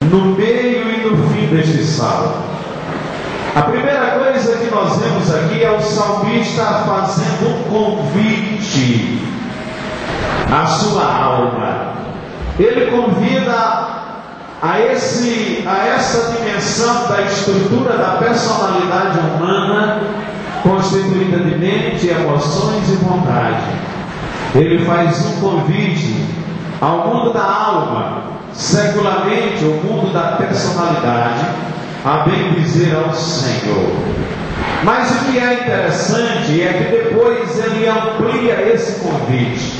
no meio e no fim deste salmo. A primeira coisa que nós vemos aqui é o salmista fazendo um convite à sua alma. Ele convida a essa dimensão da estrutura da personalidade humana, constituída de mente, emoções e vontade. Ele faz um convite ao mundo da alma, secularmente o mundo da personalidade, a bem dizer ao Senhor. Mas o que é interessante é que depois ele amplia esse convite,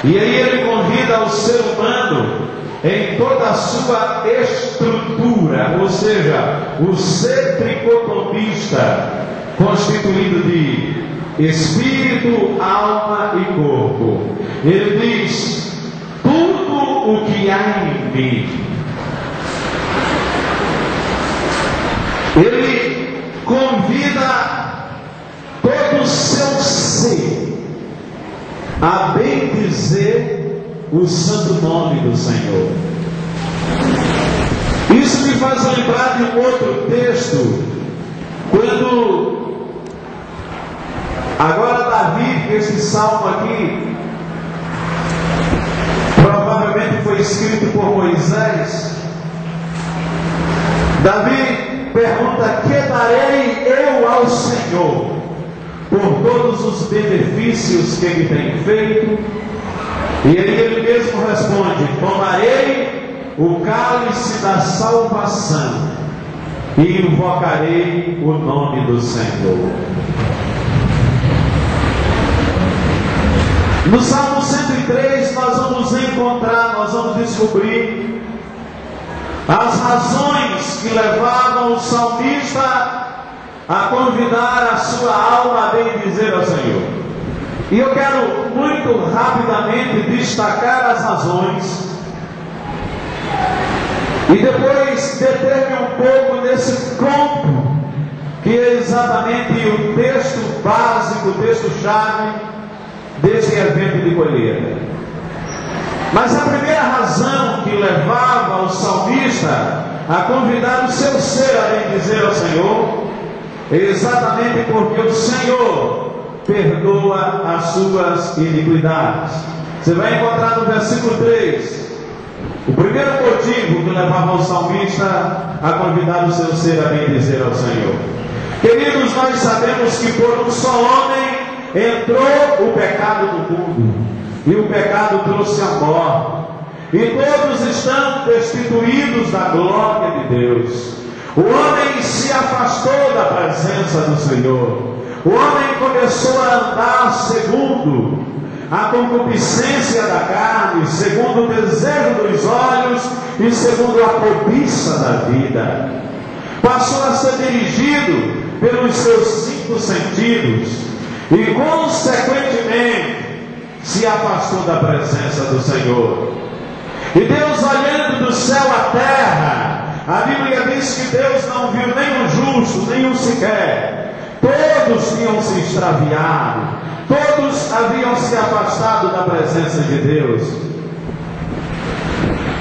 e aí ele convida o ser humano em toda a sua estrutura, ou seja, o ser tricotomista, constituído de espírito, alma e corpo. Ele diz: tudo o que há em mim. Ele convida todo o seu ser a bem dizer o santo nome do Senhor. Isso me faz lembrar de um outro texto, quando agora Davi, esse salmo aqui provavelmente foi escrito por Moisés. Davi pergunta: que darei eu ao Senhor por todos os benefícios que Ele tem feito? E aí ele mesmo responde: tomarei o cálice da salvação e invocarei o nome do Senhor. No Salmo 103 nós vamos descobrir as razões que levavam o salmista a convidar a sua alma a bem dizer ao Senhor. E eu quero muito rapidamente destacar as razões e depois deter-me um pouco nesse campo que é exatamente o texto básico, o texto-chave desse evento de colheita. Mas a primeira razão que levava o salmista a convidar o seu ser a bem dizer ao Senhor é exatamente porque o Senhor perdoa as suas iniquidades. Você vai encontrar no versículo 3 o primeiro motivo que levava o salmista a convidar o seu ser a bem dizer ao Senhor. Queridos, nós sabemos que por um só homem entrou o pecado no mundo, e o pecado trouxe a morte, e todos estão destituídos da glória de Deus. O homem se afastou da presença do Senhor. O homem começou a andar segundo a concupiscência da carne, segundo o desejo dos olhos e segundo a cobiça da vida. Passou a ser dirigido pelos seus 5 sentidos e, consequentemente, se afastou da presença do Senhor. E Deus, olhando do céu à terra, a Bíblia diz que Deus não viu nenhum justo, nenhum sequer. Todos tinham se extraviado, todos haviam se afastado da presença de Deus.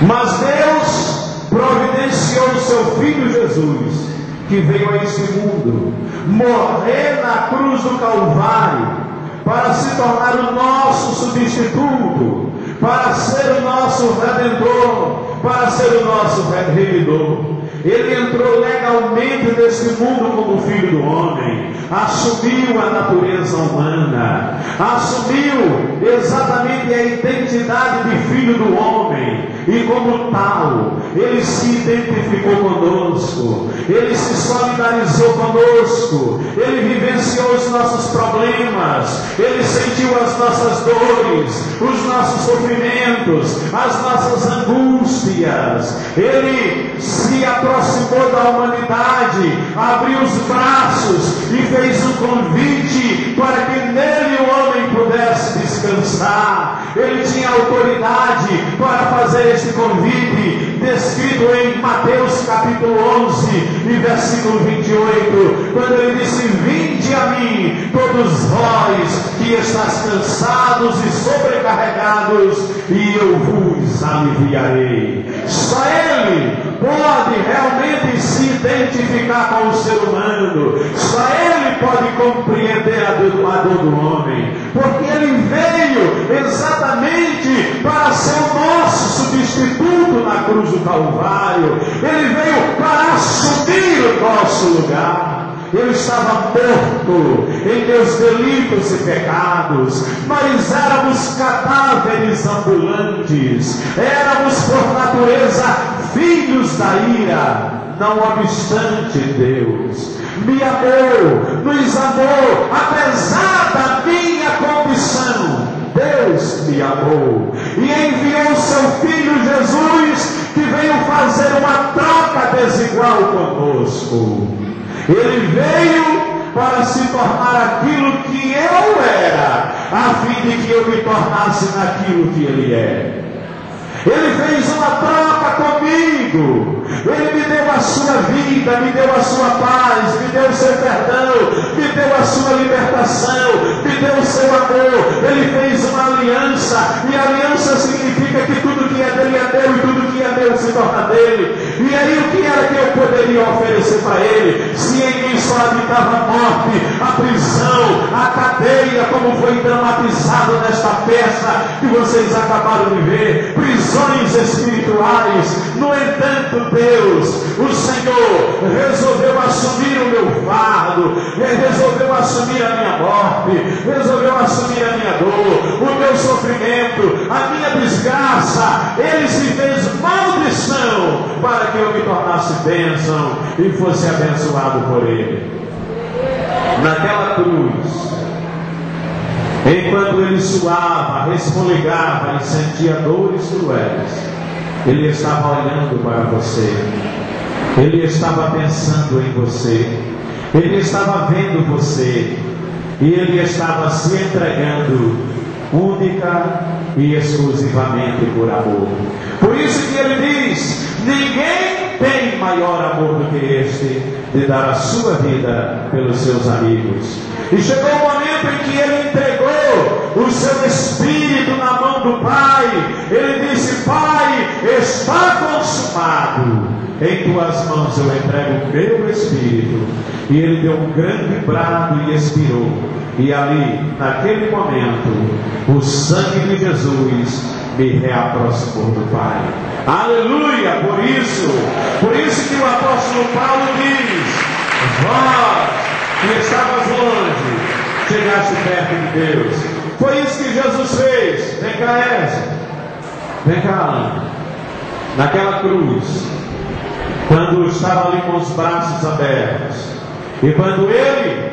Mas Deus providenciou o seu Filho Jesus, que veio a este mundo morrer na cruz do Calvário, para se tornar o nosso substituto, para ser o nosso redentor, para ser o nosso remidor. Ele entrou legalmente neste mundo como Filho do Homem, assumiu a natureza humana, assumiu exatamente a identidade de Filho do Homem, e como tal, ele se identificou conosco, ele se solidarizou conosco, ele vivenciou os nossos problemas, ele sentiu as nossas dores, os nossos sofrimentos, as nossas angústias. Ele se aproximou da humanidade, abriu os braços e fez um convite para que nele o homem pudesse descansar. Ele tinha autoridade para fazer este convite, descrito em Mateus capítulo 11 e versículo 28, quando ele disse: vinde a mim, todos vós que estáis cansados e sobrecarregados, e eu vos aliviarei. Só Ele pode identificar com o ser humano. Só Ele pode compreender a dor do homem, porque Ele veio exatamente para ser o nosso substituto na cruz do Calvário. Ele veio para assumir o nosso lugar. Eu estava morto em meus delitos e pecados, nós éramos cadáveres ambulantes, éramos por natureza filhos da ira. Não obstante, Deus me amou, nos amou, apesar da minha condição. Deus me amou e enviou seu Filho Jesus, que veio fazer uma troca desigual conosco. Ele veio para se tornar aquilo que eu era, a fim de que eu me tornasse naquilo que Ele é. Ele fez uma troca comigo. Ele me deu a sua vida, me deu a sua paz, me deu o seu perdão, me deu a sua libertação, me deu o seu amor. Ele fez uma aliança, e aliança significa que tudo que é dele é meu, e tudo que é meu se torna dele. E aí o que era que eu poderia oferecer para ele, se em mim só habitava a morte, a prisão, a cadeia, como foi dramatizado nesta peça que vocês acabaram de ver, prisões espirituais. No entanto, Deus, o Senhor, resolveu assumir o meu fardo, resolveu assumir a minha morte, resolveu assumir a minha dor, o meu sofrimento, a minha desgraça. Ele se fez maldição para que eu me tornasse bênção e fosse abençoado por Ele. Naquela cruz, enquanto Ele suava, resfolegava e sentia dores cruéis, Ele estava olhando para você, Ele estava pensando em você, Ele estava vendo você, e Ele estava se entregando única e exclusivamente por amor. Por isso que Ele diz: ninguém tem maior amor do que este, de dar a sua vida pelos seus amigos. E chegou o momento em que Ele entregou o seu Espírito na mão do Pai. Ele disse: Pai, está consumado, em tuas mãos eu entrego o meu Espírito. E Ele deu um grande brado e expirou. E ali, naquele momento, o sangue de Jesus me reaproximou do Pai. Aleluia! Por isso que o apóstolo Paulo diz: vós que estavas longe, chegaste perto de Deus. Foi isso que Jesus fez. Vem cá, Ezra. Vem cá, Alan. Naquela cruz, quando estava ali com os braços abertos, e quando Ele,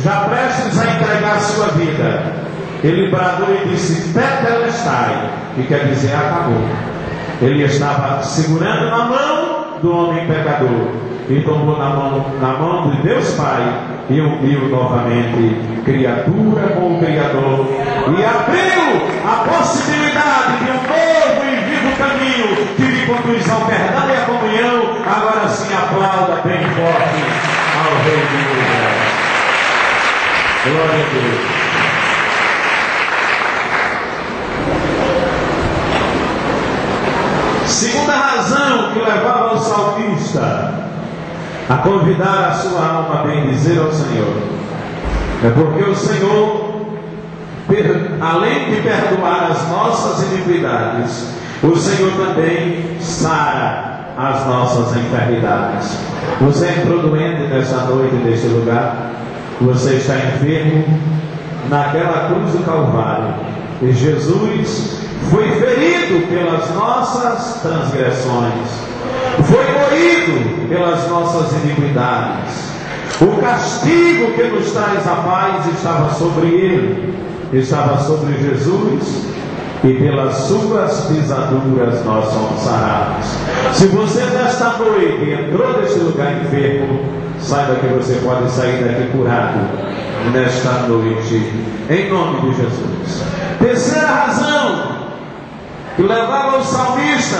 já prestes a entregar a sua vida, Ele bradou e disse: Tetelestai, que quer dizer acabou. Ele estava segurando na mão do homem pecador e tomou na mão de Deus Pai e uniu novamente criatura com o Criador, e abriu a possibilidade de um novo e vivo caminho que lhe conduz ao perdão e à comunhão. Agora sim, aplauda bem forte ao Rei do Universo. Glória a Deus. Segunda razão que levava o salmista a convidar a sua alma a bendizer ao Senhor é porque o Senhor, além de perdoar as nossas iniquidades, o Senhor também sara as nossas enfermidades. Você entrou doente nessa noite, neste lugar, você está enfermo. Naquela cruz do Calvário, e Jesus foi ferido pelas nossas transgressões, foi moído pelas nossas iniquidades. O castigo que nos traz a paz estava sobre Ele, estava sobre Jesus, e pelas suas pisaduras nós somos sarados. Se você nesta noite entrou nesse lugar enfermo, saiba que você pode sair daqui curado nesta noite, em nome de Jesus. Terceira razão que levava o salmista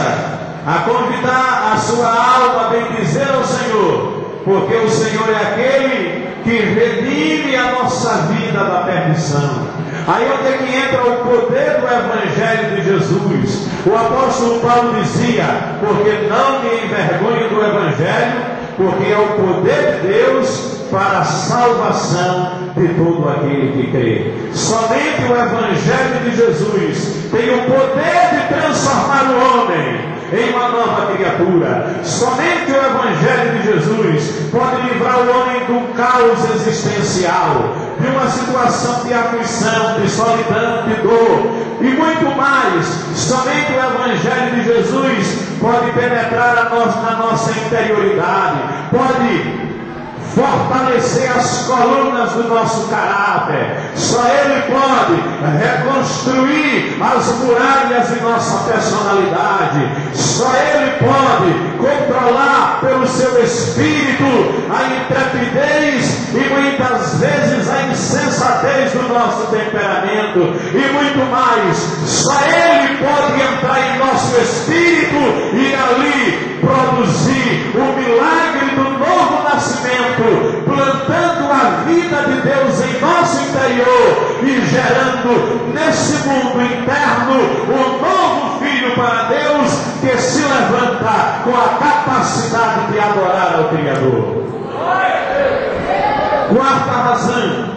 a convidar a sua alma a bendizer ao Senhor, porque o Senhor é aquele que redime a nossa vida da perdição. Aí onde é que entra o poder do Evangelho de Jesus? O apóstolo Paulo dizia: porque não me envergonho do Evangelho, porque é o poder de Deus para a salvação de todo aquele que crê. Somente o Evangelho de Jesus tem o poder de transformar o homem em uma nova criatura. Somente o Evangelho de Jesus pode livrar o homem do caos existencial, de uma situação de aflição, de solidão, de dor e muito mais. Somente o Evangelho de Jesus pode penetrar na nossa interioridade, pode fortalecer as colunas do nosso caráter. Só Ele pode reconstruir as muralhas de nossa personalidade. Só Ele pode controlar pelo seu Espírito a intrepidez e muitas vezes a insensatez do nosso temperamento e muito mais. Só Ele pode entrar em nosso Espírito e ali produzir o milagre do novo nascimento, plantando a vida de Deus em nosso interior e gerando nesse mundo interno um novo filho para Deus que se levanta com a capacidade de adorar ao Criador. Quarta razão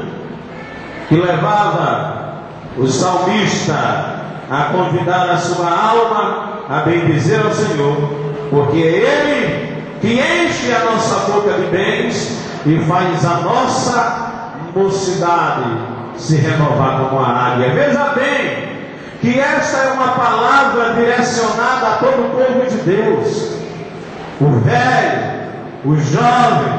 que levava o salmista a convidar a sua alma a bendizer ao Senhor, porque é Ele que enche a nossa boca de bens e faz a nossa mocidade se renovar como a águia. Veja bem que esta é uma palavra direcionada a todo o povo de Deus, o velho, o jovem,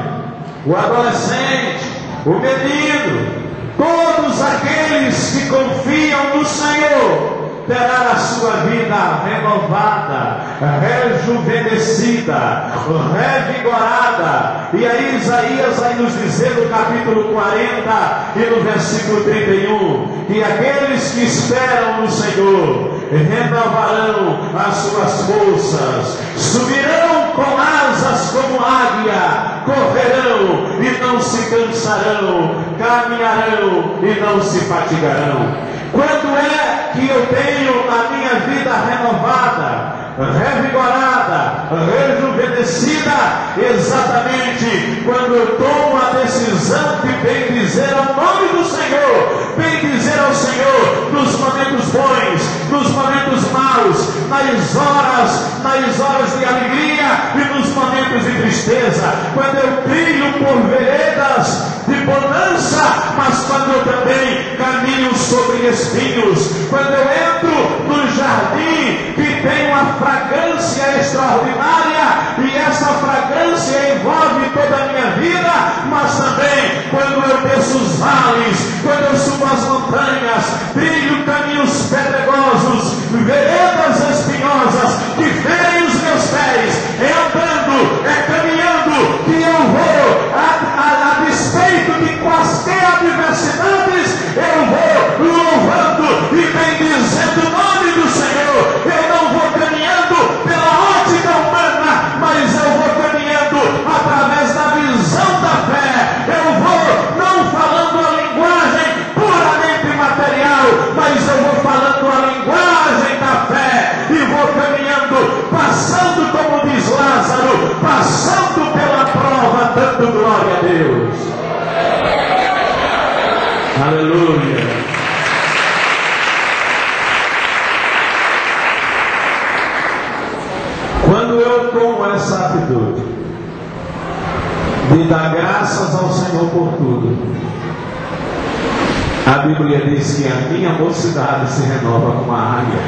o adolescente, o menino, todos aqueles que confiam no Senhor terá a sua vida renovada, rejuvenescida, revigorada. E aí Isaías vai nos dizer no capítulo 40 e no versículo 31, que aqueles que esperam no Senhor renovarão as suas forças, subirão com asas como águia, correrão e não se cansarão, caminharão e não se fatigarão. Quando é que eu tenho a minha vida renovada, revigorada, rejuvenescida? Exatamente quando eu tomo a decisão de bendizer ao nome do Senhor, bendizer ao Senhor nos momentos bons, nos momentos maus, nas horas de alegria e nos momentos de tristeza, quando eu trilho por veredas de bonança, mas quando eu também caminho sobre espinhos, quando eu entro no jardim que tem uma fragrância extraordinária e essa fragrância envolve toda a minha vida, mas também quando eu desço os vales, quando eu subo as montanhas, trilho caminhos pedregosos, veredas espinhosas que ferem os meus pés, andando, caminhando, que eu vou a despeito de quaisquer adversidades, eu vou louvando e bendizendo o nome do Senhor. Eu não vou caminhando pela ótica humana, mas eu vou caminhando através da visão da fé. Eu vou não falando a linguagem puramente material, mas eu vou falando a linguagem da fé e vou caminhando, passando, como diz Lázaro, passando pela prova, dando glória a Deus. Aleluia. Quando eu tomo essa atitude de dar graças ao Senhor por tudo, a Bíblia diz que a minha mocidade se renova como a águia.